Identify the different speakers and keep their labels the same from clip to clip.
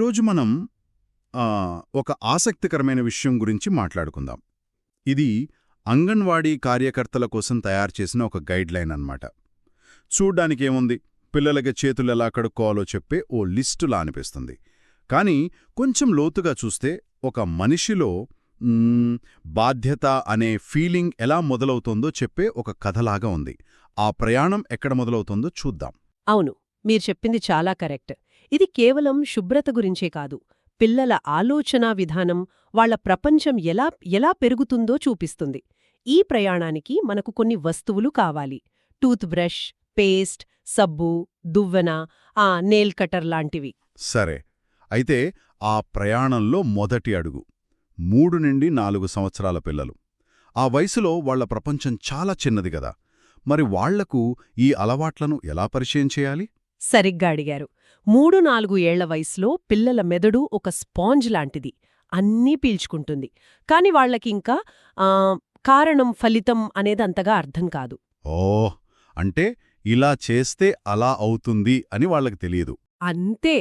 Speaker 1: ఈరోజు మనం ఒక ఆసక్తికరమైన విషయం గురించి మాట్లాడుకుందాం. ఇది అంగన్వాడీ కార్యకర్తల కోసం తయారు చేసిన ఒక గైడ్లైన్ అన్నమాట. చూడ్డానికేముంది, పిల్లలకి చేతులెలా కడుక్కోవాలో చెప్పే ఓ లిస్టులా అనిపిస్తుంది. కానీ కొంచెం లోతుగా చూస్తే ఒక మనిషిలో బాధ్యత అనే ఫీలింగ్ ఎలా మొదలవుతుందో చెప్పే ఒక కథలాగా ఉంది. ఆ ప్రయాణం ఎక్కడ మొదలవుతుందో చూద్దాం.
Speaker 2: అవును, మీరు చెప్పింది చాలా కరెక్ట్. ఇది కేవలం శుభ్రత గురించే కాదు, పిల్లల ఆలోచనా విధానం, వాళ్ల ప్రపంచం ఎలా పెరుగుతుందో చూపిస్తుంది. ఈ ప్రయాణానికి మనకు కొన్ని వస్తువులు కావాలి. టూత్ బ్రష్, పేస్ట్, సబ్బు, దువ్వెన, నెయిల్ కటర్ లాంటివి.
Speaker 1: సరే, అయితే ఆ ప్రయాణంలో మొదటి అడుగు 3 నుండి 4 సంవత్సరాల పిల్లలు. ఆ వయసులో వాళ్ల ప్రపంచం చాలా చిన్నది గదా. మరి వాళ్లకు ఈ అలవాట్లను ఎలా పరిచయం చేయాలి?
Speaker 2: సరిగ్గా అడిగారు. 3-4 ఏళ్ల వయసులో పిల్లల మెదడు ఒక స్పాంజ్ లాంటిది, అన్నీ పీల్చుకుంటుంది. కాని వాళ్లకింకా కారణం ఫలితం అనేదంతగా అర్థం కాదు.
Speaker 1: ఓహ్, అంటే ఇలా చేస్తే అలా అవుతుంది అని వాళ్లకు తెలియదు.
Speaker 2: అంతే.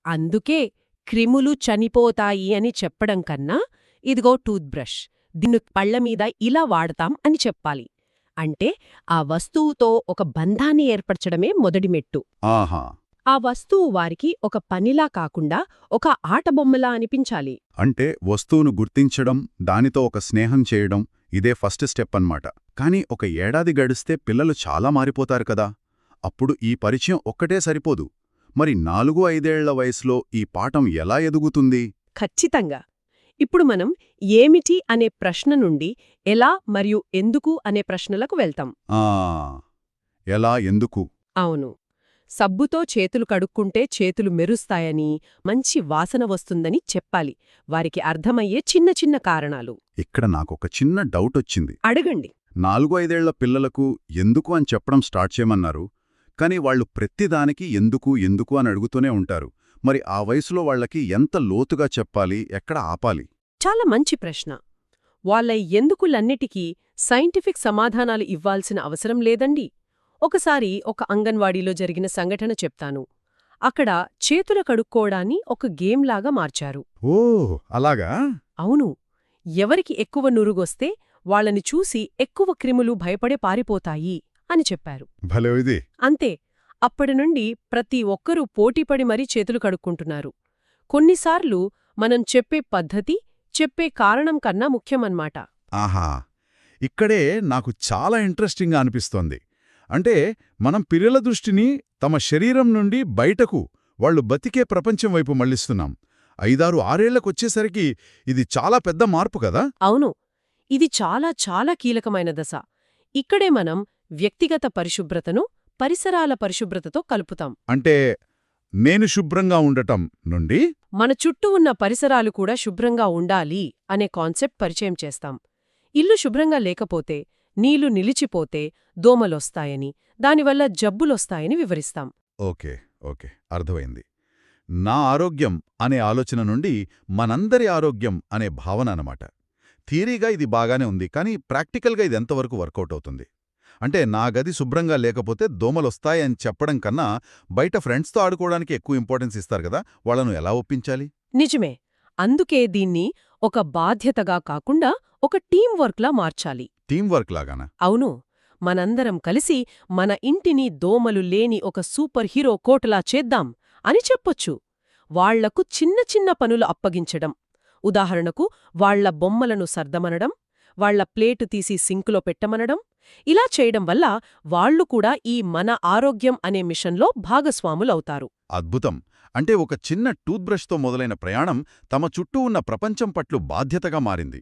Speaker 2: అందుకే క్రిములు చనిపోతాయి అని చెప్పడం కన్నా, ఇదిగో టూత్ బ్రష్, దీన్ని పళ్లమీద ఇలా వాడతాం అని చెప్పాలి. అంటే ఆ వస్తువుతో ఒక బంధాన్ని ఏర్పరచడమే మొదటి మెట్టు.
Speaker 1: ఆహా.
Speaker 2: ఆ వస్తువు వారికి ఒక పనిలా కాకుండా ఒక ఆటబొమ్మలా అనిపించాలి.
Speaker 1: అంటే వస్తువును గుర్తించడం, దానితో ఒక స్నేహం చేయడం, ఇదే ఫస్ట్ స్టెప్ అన్నమాట. కానీ ఒక ఏడాది గడిస్తే పిల్లలు చాలా మారిపోతారు కదా. అప్పుడు ఈ పరిచయం ఒక్కటే సరిపోదు. మరి 4-5 ఏళ్ల వయసులో ఈ పాఠం ఎలా ఎదుగుతుంది?
Speaker 2: ఖచ్చితంగా. ఇప్పుడు మనం ఏమిటి అనే ప్రశ్న నుండి ఎలా మరియు ఎందుకు అనే ప్రశ్నలకు వెళ్తాం.
Speaker 1: ఎలా, ఎందుకు?
Speaker 2: అవును. సబ్బుతో చేతులు కడుక్కుంటే చేతులు మెరుస్తాయని, మంచి వాసన వస్తుందని చెప్పాలి. వారికి అర్థమయ్యే చిన్న చిన్న కారణాలు.
Speaker 1: ఇక్కడ నాకొక చిన్న డౌటొచ్చింది.
Speaker 2: అడగండి.
Speaker 1: 4-5 ఏళ్ల పిల్లలకు ఎందుకు అని చెప్పడం స్టార్ట్ చేయమన్నారు. కానీ వాళ్లు ప్రతిదానికి ఎందుకు అని అడుగుతూనే ఉంటారు. మరి ఆ వయసులో వాళ్లకి ఎంత లోతుగా చెప్పాలి, ఎక్కడ ఆపాలి?
Speaker 2: చాలా మంచి ప్రశ్న. వాళ్ళ ఎందుకులన్నిటికీ సైంటిఫిక్ సమాధానాలు ఇవ్వాల్సిన అవసరం లేదండి. ఒకసారి ఒక అంగన్వాడీలో జరిగిన సంఘటన చెప్తాను. అక్కడ చేతుల కడుక్కోవడాన్ని ఒక గేమ్లాగా మార్చారు.
Speaker 1: ఓ, అలాగా?
Speaker 2: అవును. ఎవరికి ఎక్కువ నురుగొస్తే వాళ్ళని చూసి ఎక్కువ క్రిములు భయపడే పారిపోతాయి అని చెప్పారు.
Speaker 1: భలే ఇది.
Speaker 2: అంతే. అప్పటినుండి ప్రతి ఒక్కరూ పోటీపడి మరీ చేతులు కడుక్కుంటున్నారు. కొన్నిసార్లు మనం చెప్పే పద్ధతి, చెప్పే కారణం కన్నా ముఖ్యమన్నమాట.
Speaker 1: ఆహా, ఇక్కడే నాకు చాలా ఇంట్రెస్టింగ్గా అనిపిస్తోంది. అంటే మనం పిల్లల దృష్టిని తమ శరీరం నుండి బయటకు, వాళ్లు బతికే ప్రపంచం వైపు మళ్లిస్తున్నాం. 5-6 ఏళ్లకొచ్చేసరికి ఇది చాలా పెద్ద మార్పు కదా.
Speaker 2: అవును, ఇది చాలా చాలా కీలకమైన దశ. ఇక్కడే మనం వ్యక్తిగత పరిశుభ్రతను పరిసరాల పరిశుభ్రతతో కలుపుతాం.
Speaker 1: అంటే నేను శుభ్రంగా ఉండటం నుండి
Speaker 2: మన చుట్టూ ఉన్న పరిసరాలు కూడా శుభ్రంగా ఉండాలి అనే కాన్సెప్ట్ పరిచయం చేస్తాం. ఇల్లు శుభ్రంగా లేకపోతే, నీళ్లు నిలిచిపోతే దోమలొస్తాయని, దానివల్ల జబ్బులొస్తాయని వివరిస్తాం.
Speaker 1: ఓకే, అర్థమైంది. నా ఆరోగ్యం అనే ఆలోచన నుండి మనందరి ఆరోగ్యం అనే భావన అన్నమాట. థియరీగా ఇది బాగానే ఉంది, కానీ ప్రాక్టికల్గా ఇది ఎంతవరకు వర్కౌట్ అవుతుంది? అంటే నా గది శుభ్రంగా లేకపోతే దోమలొస్తాయని చెప్పడం కన్నా బయట ఫ్రెండ్స్తో ఆడుకోవడానికి ఎక్కువ ఇంపార్టెన్స్ ఇస్తారు కదా, వాళ్లను ఎలా ఒప్పించాలి?
Speaker 2: నిజమే. అందుకే దీన్ని ఒక బాధ్యతగా కాకుండా ఒక టీం వర్క్లా మార్చాలి.
Speaker 1: టీం వర్క్ లాగానా?
Speaker 2: అవును. మనందరం కలిసి మన ఇంటిని దోమలు లేని ఒక సూపర్ హీరో కోటలా చేద్దాం అని చెప్పొచ్చు. వాళ్లకు చిన్న చిన్న పనులు అప్పగించడం. ఉదాహరణకు, వాళ్ల బొమ్మలను సర్దమనడం, వాళ్ల ప్లేటు తీసి సింకులో పెట్టమనడం. ఇలా చేయడం వల్ల వాళ్లు కూడా ఈ మన ఆరోగ్యం అనే మిషన్లో భాగస్వాములవుతారు.
Speaker 1: అద్భుతం. అంటే ఒక చిన్న టూత్ బ్రష్తో మొదలైన ప్రయాణం తమ చుట్టూ ఉన్న ప్రపంచం పట్ల బాధ్యతగా మారింది.